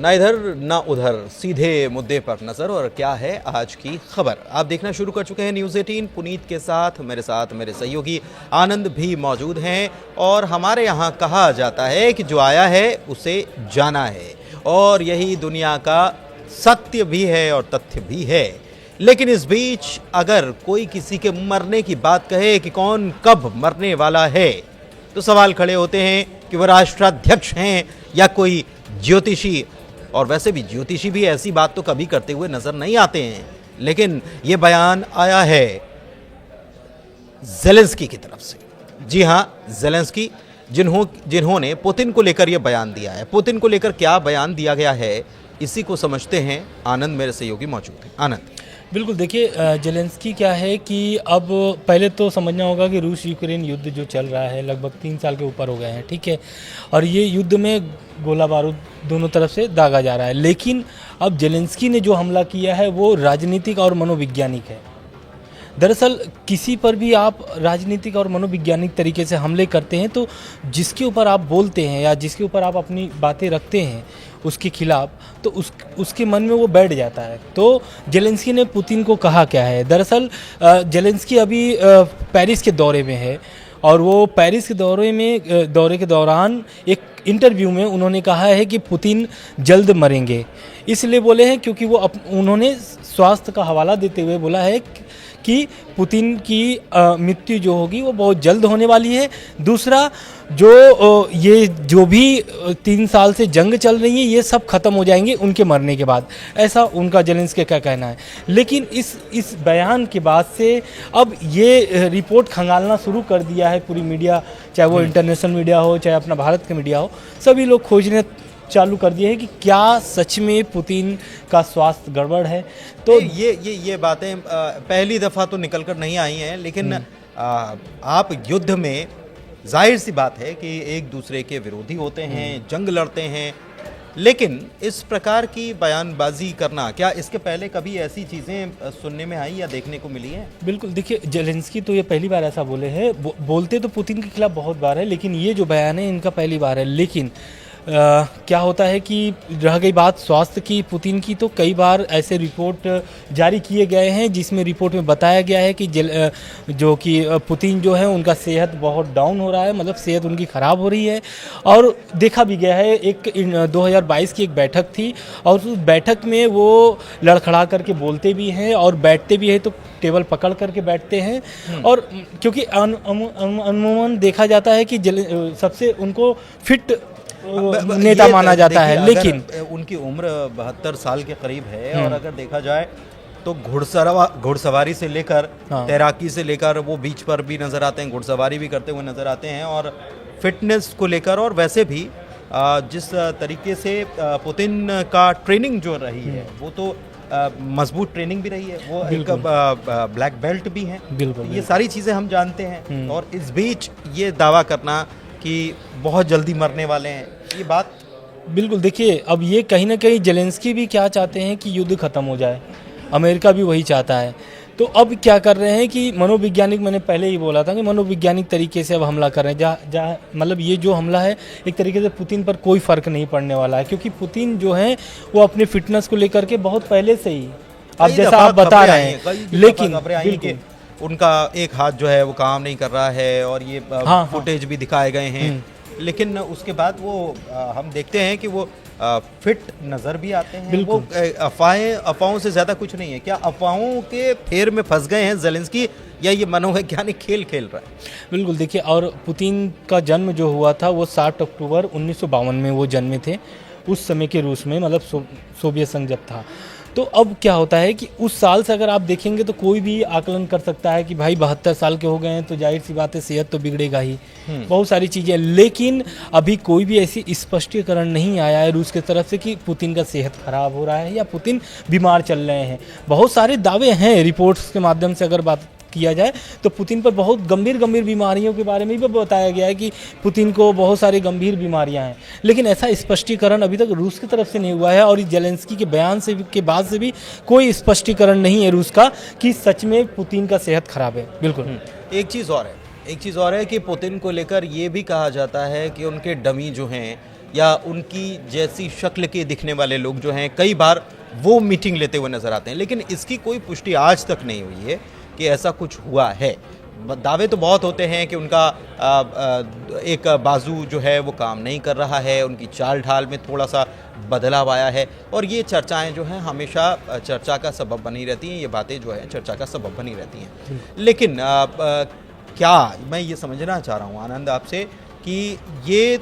ना इधर ना उधर, सीधे मुद्दे पर नजर। और क्या है आज की खबर, आप देखना शुरू कर चुके हैं न्यूज़ 18 पुनीत के साथ मेरे सहयोगी आनंद भी मौजूद हैं। और हमारे यहाँ कहा जाता है कि जो आया है उसे जाना है, और यही दुनिया का सत्य भी है और तथ्य भी है। लेकिन इस बीच अगर कोई किसी के मरने की बात कहे कि कौन कब मरने वाला है, तो सवाल खड़े होते हैं कि वह राष्ट्राध्यक्ष हैं या कोई ज्योतिषी। और वैसे भी ज्योतिषी भी ऐसी बात तो कभी करते हुए नजर नहीं आते हैं, लेकिन यह बयान आया है ज़ेलेंस्की की तरफ से। जी हां, ज़ेलेंस्की जिन्होंने पुतिन को लेकर यह बयान दिया है। पुतिन को लेकर क्या बयान दिया गया है, इसी को समझते हैं। आनंद मेरे सहयोगी मौजूद हैं। आनंद। बिल्कुल, देखिए ज़ेलेंस्की क्या है कि अब पहले तो समझना होगा कि रूस यूक्रेन युद्ध जो चल रहा है लगभग 3 साल के ऊपर हो गए हैं, ठीक है। और ये युद्ध में गोला बारूद दोनों तरफ से दागा जा रहा है। लेकिन अब ज़ेलेंस्की ने जो हमला किया है वो राजनीतिक और मनोवैज्ञानिक है। दरअसल किसी पर भी आप राजनीतिक और मनोवैज्ञानिक तरीके से हमले करते हैं तो जिसके ऊपर आप बोलते हैं या जिसके ऊपर आप अपनी बातें रखते हैं उसके खिलाफ, तो उसके मन में वो बैठ जाता है। तो ज़ेलेंस्की ने पुतिन को कहा क्या है, दरअसल ज़ेलेंस्की अभी पेरिस के दौरे में है, और वो पेरिस के दौरे के दौरान एक इंटरव्यू में उन्होंने कहा है कि पुतिन जल्द मरेंगे। इसलिए बोले हैं क्योंकि उन्होंने स्वास्थ्य का हवाला देते हुए बोला है कि पुतिन की मृत्यु जो होगी वो बहुत जल्द होने वाली है। दूसरा, ये जो भी 3 साल से जंग चल रही है ये सब खत्म हो जाएंगे उनके मरने के बाद, ऐसा उनका ज़ेलेंस्की का कहना है। लेकिन इस बयान के बाद से अब ये रिपोर्ट खंगालना शुरू कर दिया है पूरी मीडिया, चाहे वो इंटरनेशनल मीडिया हो चाहे अपना भारत का मीडिया हो, सभी लोग खोजने चालू कर दिए हैं कि क्या सच में पुतिन का स्वास्थ्य गड़बड़ है। तो ये बातें पहली दफ़ा तो निकल कर नहीं आई हैं, लेकिन आप युद्ध में जाहिर सी बात है कि एक दूसरे के विरोधी होते हैं, जंग लड़ते हैं, लेकिन इस प्रकार की बयानबाजी करना, क्या इसके पहले कभी ऐसी चीज़ें सुनने में आई या देखने को मिली हैं? बिल्कुल, देखिए ज़ेलेंस्की तो ये पहली बार ऐसा बोले हैं। बोलते तो पुतिन के खिलाफ बहुत बार है, लेकिन ये जो बयान है इनका पहली बार है। लेकिन क्या होता है कि रह गई बात स्वास्थ्य की, पुतिन की, तो कई बार ऐसे रिपोर्ट जारी किए गए हैं जिसमें रिपोर्ट में बताया गया है कि जो कि पुतिन जो है उनका सेहत बहुत डाउन हो रहा है, मतलब सेहत उनकी ख़राब हो रही है। और देखा भी गया है, 2022 की एक बैठक थी और उस बैठक में वो लड़खड़ा करके बोलते भी हैं और बैठते भी हैं तो टेबल पकड़ करके बैठते हैं। और क्योंकि अमूमन देखा जाता है कि सबसे उनको फिट नेता माना जाता है, लेकिन उनकी उम्र 72 साल के करीब है। और अगर देखा जाए तो घुड़सवारी से लेकर तैराकी से लेकर वो बीच पर भी नजर आते हैं, घुड़सवारी भी करते हुए नजर आते हैं। और फिटनेस को लेकर और वैसे भी जिस तरीके से पुतिन का ट्रेनिंग जो रही है वो तो मजबूत ट्रेनिंग भी रही है, वो एक ब्लैक बेल्ट भी हैं। बिल्कुल, ये सारी चीज़ें हम जानते हैं। और इस बीच ये दावा करना कि बहुत जल्दी मरने वाले हैं, ये बात बिल्कुल, देखिए अब ये कहीं ना कहीं ज़ेलेंस्की भी क्या चाहते हैं कि युद्ध खत्म हो जाए, अमेरिका भी वही चाहता है। तो अब क्या कर रहे हैं कि मनोवैज्ञानिक, मैंने पहले ही बोला था कि मनोवैज्ञानिक तरीके से अब हमला कर रहे हैं। जहाँ मतलब ये जो हमला है एक तरीके से पुतिन पर कोई फ़र्क नहीं पड़ने वाला है, क्योंकि पुतिन जो है वो अपने फिटनेस को लेकर के बहुत पहले से ही, अब जैसा आप बता रहे हैं, लेकिन उनका एक हाथ जो है वो काम नहीं कर रहा है और ये फुटेज भी दिखाए गए हैं। लेकिन उसके बाद वो हम देखते हैं कि वो फिट नज़र भी आते हैं। वो अफवाहों से ज़्यादा कुछ नहीं है। क्या अफवाहों के फेर में फंस गए हैं ज़ेलेंस्की, या ये मनोवैज्ञानिक खेल खेल रहा है? बिल्कुल, देखिए, और पुतिन का जन्म जो हुआ था वो 7 अक्टूबर 1952 में वो जन्मे थे, उस समय के रूस में, मतलब सोवियत संघ जब था। तो अब क्या होता है कि उस साल से अगर आप देखेंगे तो कोई भी आकलन कर सकता है कि भाई 72 साल के हो गए हैं तो जाहिर सी बात है सेहत तो बिगड़ेगा ही, बहुत सारी चीज़ें। लेकिन अभी कोई भी ऐसी स्पष्टीकरण नहीं आया है रूस की तरफ से कि पुतिन का सेहत खराब हो रहा है या पुतिन बीमार चल रहे हैं। बहुत सारे दावे हैं, रिपोर्ट्स के माध्यम से अगर बात किया जाए तो पुतिन पर बहुत गंभीर बीमारियों के बारे में भी बताया गया है कि पुतिन को बहुत सारी गंभीर बीमारियां हैं, लेकिन ऐसा स्पष्टीकरण अभी तक रूस की तरफ से नहीं हुआ है। और ज़ेलेंस्की के बयान से के बाद से भी कोई स्पष्टीकरण नहीं है रूस का कि सच में पुतिन का सेहत खराब है। बिल्कुल। एक चीज़ और है कि पुतिन को लेकर ये भी कहा जाता है कि उनके डमी जो हैं या उनकी जैसी शक्ल के दिखने वाले लोग जो हैं कई बार वो मीटिंग लेते हुए नजर आते हैं, लेकिन इसकी कोई पुष्टि आज तक नहीं हुई है कि ऐसा कुछ हुआ है। दावे तो बहुत होते हैं कि उनका एक बाजू जो है वो काम नहीं कर रहा है, उनकी चाल ढाल में थोड़ा सा बदलाव आया है, और ये चर्चाएं जो हैं हमेशा चर्चा का सबब बनी रहती हैं, ये बातें जो है चर्चा का सबब बनी रहती हैं। लेकिन क्या मैं ये समझना चाह रहा हूँ आनंद आपसे कि ये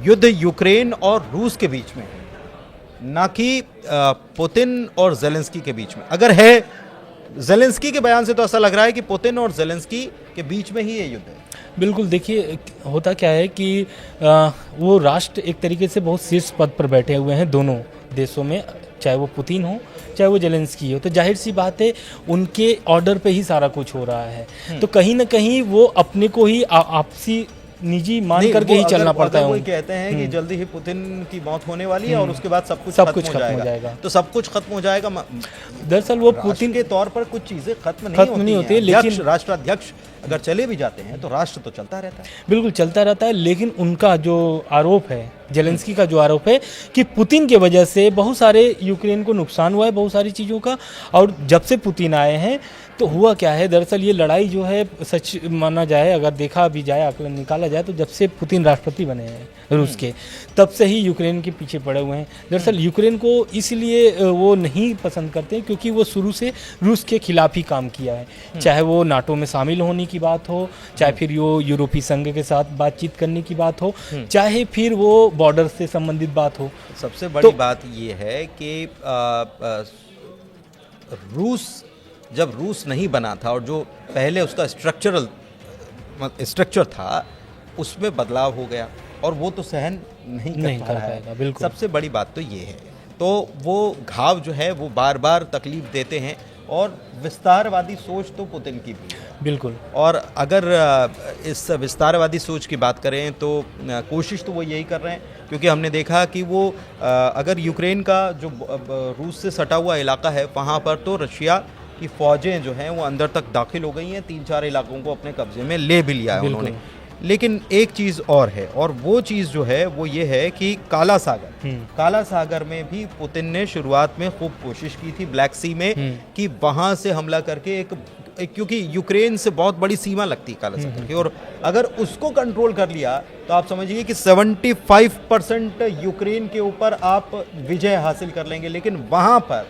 युद्ध यूक्रेन और रूस के बीच में है, ना कि पुतिन और जेलेंस्की के बीच में। अगर है, जेलेंस्की के बयान से तो ऐसा लग रहा है कि पुतिन और जेलेंस्की के बीच में ही ये युद्ध है। बिल्कुल, देखिए होता क्या है कि वो राष्ट्र एक तरीके से बहुत शीर्ष पद पर बैठे हुए हैं दोनों देशों में, चाहे वो पुतिन हो चाहे वो जेलेंस्की हो, तो जाहिर सी बात है उनके ऑर्डर पे ही सारा कुछ हो रहा है। तो कहीं ना कहीं वो अपने को ही आपसी निजी मान करके ही चलना पड़ता है। कोई कहते हैं कि जल्दी ही पुतिन की मौत होने वाली है और उसके बाद सब कुछ खत्म हो जाएगा, तो सब कुछ खत्म हो जाएगा। दरअसल वो पुतिन के तौर पर कुछ चीजें खत्म नहीं होती, लेकिन राष्ट्राध्यक्ष अगर चले भी जाते हैं तो राष्ट्र तो चलता रहता है। बिल्कुल चलता रहता है, लेकिन उनका जो आरोप है, जेलेंस्की का जो आरोप है कि पुतिन की वजह से बहुत सारे यूक्रेन को नुकसान हुआ है, बहुत सारी चीज़ों का। और जब से पुतिन आए हैं तो हुआ क्या है, दरअसल ये लड़ाई जो है सच माना जाए, अगर देखा भी जाए, आकलन निकाला जाए, तो जब से पुतिन राष्ट्रपति बने हैं रूस के, तब से ही यूक्रेन के पीछे पड़े हुए हैं। दरअसल यूक्रेन को इसलिए वो नहीं पसंद करते क्योंकि वो शुरू से रूस के खिलाफ ही काम किया है, चाहे वो नाटो में शामिल होने की बात हो, चाहे फिर वो यूरोपीय संघ के साथ बातचीत करने की बात हो, चाहे फिर वो बॉर्डर से संबंधित बात हो। सबसे बड़ी बात ये है कि जब रूस नहीं बना था और जो पहले उसका स्ट्रक्चर था उसमें बदलाव हो गया और वो तो सहन नहीं कर पाएगा। बिल्कुल, सबसे बड़ी बात तो ये है। तो वो घाव जो है वो बार बार तकलीफ देते हैं, और विस्तारवादी सोच तो पुतिन की भी है। बिल्कुल, और अगर इस विस्तारवादी सोच की बात करें तो कोशिश तो वो यही कर रहे हैं, क्योंकि हमने देखा कि वो अगर यूक्रेन का जो रूस से सटा हुआ इलाका है वहाँ पर तो रशिया की फौजें जो हैं वो अंदर तक दाखिल हो गई हैं, 3-4 इलाकों को अपने कब्जे में ले भी लिया है उन्होंने। लेकिन एक चीज़ और है, और वो चीज़ जो है वो ये है कि काला सागर में भी पुतिन ने शुरुआत में खूब कोशिश की थी, ब्लैक सी में, कि वहाँ से हमला करके क्योंकि यूक्रेन से बहुत बड़ी सीमा लगती है काला सागर की, और अगर उसको कंट्रोल कर लिया तो आप समझिए कि 75% यूक्रेन के ऊपर आप विजय हासिल कर लेंगे। लेकिन वहाँ पर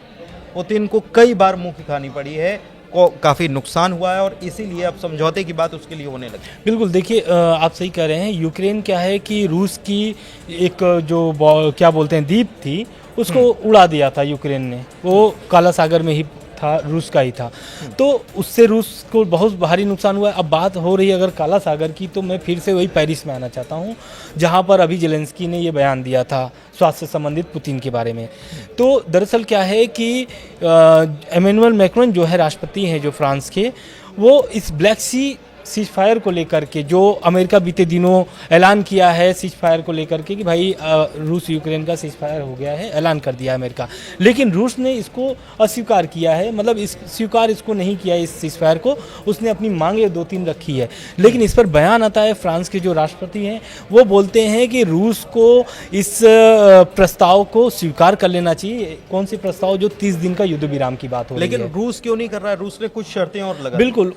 पुतिन को कई बार मुंह की खानी पड़ी है, को काफ़ी नुकसान हुआ है, और इसीलिए अब समझौते की बात उसके लिए होने लगी। बिल्कुल, देखिए आप सही कह रहे हैं। यूक्रेन क्या है कि रूस की एक जो क्या बोलते हैं द्वीप थी, उसको उड़ा दिया था यूक्रेन ने, वो काला सागर में ही था, रूस का ही था, तो उससे रूस को बहुत भारी नुकसान हुआ है। अब बात हो रही है अगर काला सागर की, तो मैं फिर से वही पेरिस में आना चाहता हूँ, जहाँ पर अभी जेलेंस्की ने ये बयान दिया था स्वास्थ्य से संबंधित पुतिन के बारे में। तो दरअसल क्या है कि एमेनुअल मैक्रोन जो है राष्ट्रपति हैं जो फ्रांस के, वो इस ब्लैक सी सीज फायर को लेकर के, जो अमेरिका बीते दिनों ऐलान किया है सीज फायर को लेकर के कि भाई रूस यूक्रेन का सीज फायर हो गया है, ऐलान कर दिया है अमेरिका, लेकिन रूस ने इसको अस्वीकार किया है, मतलब स्वीकार इसको नहीं किया इस सीज फायर को, उसने अपनी मांगे 2-3 रखी है। लेकिन इस पर बयान आता है फ्रांस के जो राष्ट्रपति हैं, वो बोलते हैं कि रूस को इस प्रस्ताव को स्वीकार कर लेना चाहिए। कौन सी प्रस्ताव? जो 30 दिन का युद्ध विराम की बात हो रही है। लेकिन रूस क्यों नहीं कर रहा है? रूस ने कुछ शर्तें और लगा। बिल्कुल,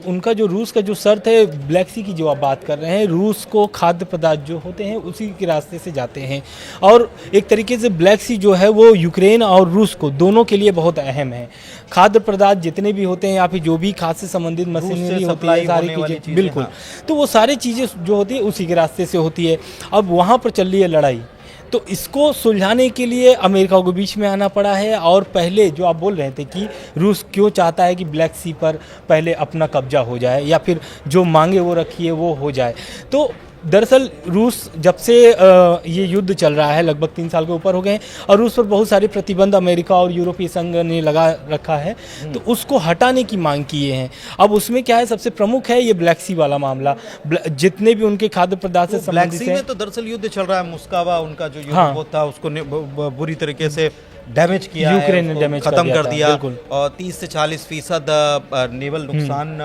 उनका जो रूस का जो शर्त है, ब्लैक सी की जो आप बात कर रहे हैं, रूस को खाद्य पदार्थ जो होते हैं उसी के रास्ते से जाते हैं, और एक तरीके से ब्लैक सी जो है वो यूक्रेन और रूस को दोनों के लिए बहुत अहम है। खाद्य पदार्थ जितने भी होते हैं या फिर जो भी खाद्य से संबंधित मशीनरी होती है, सारी चीज़ें, बिल्कुल, तो वो सारी चीज़ें जो होती है उसी के रास्ते से होती है। अब वहाँ पर चल रही है लड़ाई, तो इसको सुलझाने के लिए अमेरिका को बीच में आना पड़ा है। और पहले जो आप बोल रहे थे कि रूस क्यों चाहता है कि ब्लैक सी पर पहले अपना कब्जा हो जाए या फिर जो मांगे वो रखी है वो हो जाए, तो दरअसल रूस जब से ये युद्ध चल रहा है लगभग 3 साल के ऊपर हो गए, और रूस पर बहुत सारे प्रतिबंध अमेरिका और यूरोपीय संघ ने लगा रखा है, तो उसको हटाने की मांग किए हैं। अब उसमें क्या है, सबसे प्रमुख है ये ब्लैक सी वाला मामला, जितने भी उनके खाद्य पदार्थ से संबंधित है। तो दरअसल युद्ध चल रहा है, मुस्कावा उनका जो युद्ध था उसको बुरी तरीके से डैमेज किया, यूक्रेन ने डैमेज खत्म कर दिया, और 30 से 40% नेवल नुकसान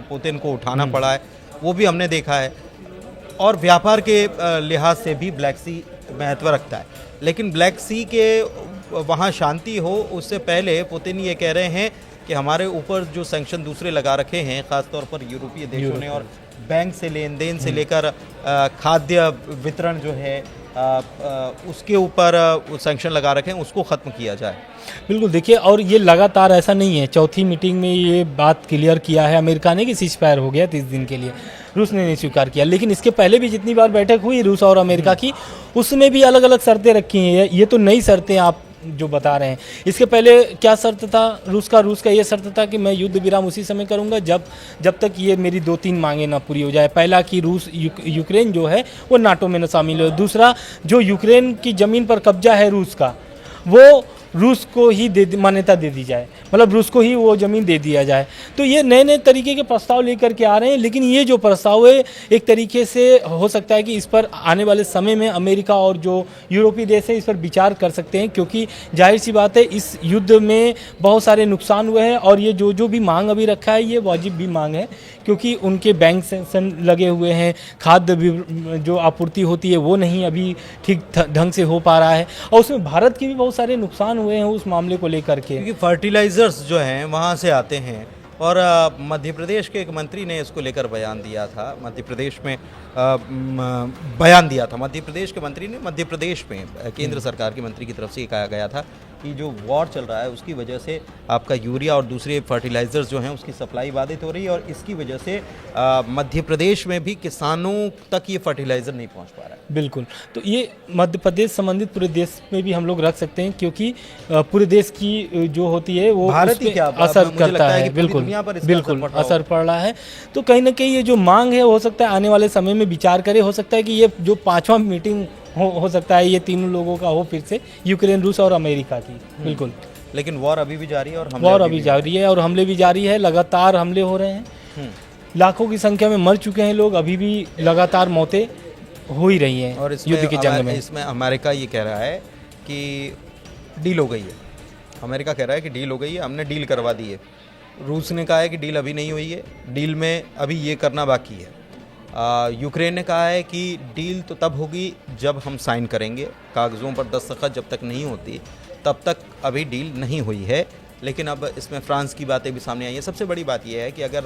पुतिन को उठाना पड़ा है, वो भी हमने देखा है। और व्यापार के लिहाज से भी ब्लैक सी महत्व रखता है, लेकिन ब्लैक सी के वहाँ शांति हो उससे पहले पुतिन ये कह रहे हैं कि हमारे ऊपर जो सैंक्शन दूसरे लगा रखे हैं, ख़ासतौर पर यूरोपीय देशों ने, और बैंक से लेन देन से लेकर खाद्य वितरण जो है उसके ऊपर सैंक्शन लगा रखे हैं, उसको ख़त्म किया जाए। बिल्कुल, देखिए, और ये लगातार ऐसा नहीं है, चौथी मीटिंग में ये बात क्लियर किया है अमेरिका ने कि सीज फायर हो गया 30 दिन के लिए, रूस ने नहीं स्वीकार किया। लेकिन इसके पहले भी जितनी बार बैठक हुई रूस और अमेरिका की, उसमें भी अलग अलग शर्तें रखी हैं। ये तो नई शर्तें आप जो बता रहे हैं। इसके पहले क्या शर्त था रूस का ये शर्त था कि मैं युद्ध विराम उसी समय करूंगा जब तक ये मेरी 2-3 मांगे ना पूरी हो जाए। पहला कि रूस यूक्रेन जो है वो नाटो में न शामिल हो। दूसरा, जो यूक्रेन की ज़मीन पर कब्जा है रूस का, वो रूस को ही मान्यता दे दी जाए, मतलब रूस को ही वो ज़मीन दे दिया जाए। तो ये नए नए तरीके के प्रस्ताव लेकर के आ रहे हैं, लेकिन ये जो प्रस्ताव है एक तरीके से हो सकता है कि इस पर आने वाले समय में अमेरिका और जो यूरोपीय देश है इस पर विचार कर सकते हैं, क्योंकि जाहिर सी बात है इस युद्ध में बहुत सारे नुकसान हुए हैं और ये जो भी मांग अभी रखा है ये वाजिब भी मांग है, क्योंकि उनके बैंक सैंक्शन लगे हुए हैं, खाद्य जो आपूर्ति होती है वो नहीं अभी ठीक ढंग से हो पा रहा है, और उसमें भारत के भी बहुत सारे नुकसान हुए हैं उस मामले को लेकर के, क्योंकि फर्टिलाइजर्स जो हैं वहाँ से आते हैं। और मध्य प्रदेश के एक मंत्री ने इसको लेकर बयान दिया था, मध्य प्रदेश में बयान दिया था, मध्य प्रदेश के मंत्री ने मध्य प्रदेश में केंद्र सरकार के मंत्री की तरफ से कहा गया था कि जो वॉर चल रहा है उसकी वजह से आपका यूरिया और दूसरे फर्टिलाइजर्स जो हैं उसकी सप्लाई बाधित हो रही है, और इसकी वजह से मध्य प्रदेश में भी किसानों तक ये फर्टिलाइज़र नहीं पहुंच पा रहा है। बिल्कुल, तो ये मध्य प्रदेश संबंधित पूरे देश में भी हम लोग रख सकते हैं, क्योंकि पूरे देश की जो होती है वो भारत ही क्या असर करता है। बिल्कुल असर पड़ रहा है। तो कहीं ना कहीं ये जो मांग है हो सकता है आने वाले समय में विचार करे, हो सकता है कि ये जो 5वां मीटिंग हो सकता है ये तीनों लोगों का हो फिर से, यूक्रेन, रूस और अमेरिका की। बिल्कुल, लेकिन वॉर अभी भी जारी है और वॉर अभी जारी है और हमले भी जारी है, लगातार हमले हो रहे हैं, लाखों की संख्या में मर चुके हैं लोग, अभी भी लगातार मौतें हो ही रही हैं और युद्ध की जंग में। इसमें अमेरिका ये कह रहा है कि डील हो गई है, अमेरिका कह रहा है कि डील हो गई है, हमने डील करवा दी है। रूस ने कहा है कि डील अभी नहीं हुई है, डील में अभी ये करना बाकी है। यूक्रेन ने कहा है कि डील तो तब होगी जब हम साइन करेंगे, कागज़ों पर दस्तखत जब तक नहीं होती तब तक अभी डील नहीं हुई है। लेकिन अब इसमें फ्रांस की बातें भी सामने आई हैं। सबसे बड़ी बात यह है कि अगर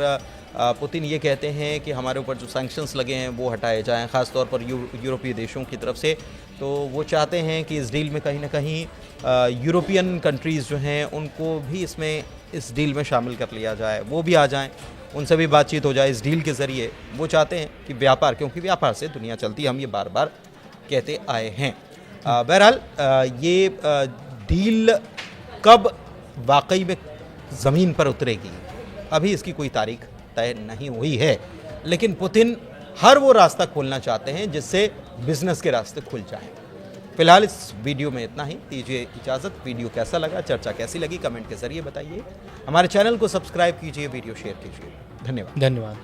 पुतिन ये कहते हैं कि हमारे ऊपर जो सैंक्शंस लगे हैं वो हटाए जाएं, ख़ास तौर पर यूरोपीय देशों की तरफ से, तो वो चाहते हैं कि इस डील में कहीं ना कहीं यूरोपियन कंट्रीज़ जो हैं उनको भी इसमें इस डील में शामिल कर लिया जाए, वो भी आ जाएं, उनसे भी बातचीत हो जाए इस डील के ज़रिए। वो चाहते हैं कि व्यापार, क्योंकि व्यापार से दुनिया चलती है, हम ये बार बार कहते आए हैं। बहरहाल ये डील कब वाकई में ज़मीन पर उतरेगी अभी इसकी कोई तारीख तय नहीं हुई है, लेकिन पुतिन हर वो रास्ता खोलना चाहते हैं जिससे बिजनेस के रास्ते खुल जाएं। फिलहाल इस वीडियो में इतना ही, दीजिए इजाज़त। वीडियो कैसा लगा, चर्चा कैसी लगी, कमेंट के ज़रिए बताइए। हमारे चैनल को सब्सक्राइब कीजिए, वीडियो शेयर कीजिए। धन्यवाद।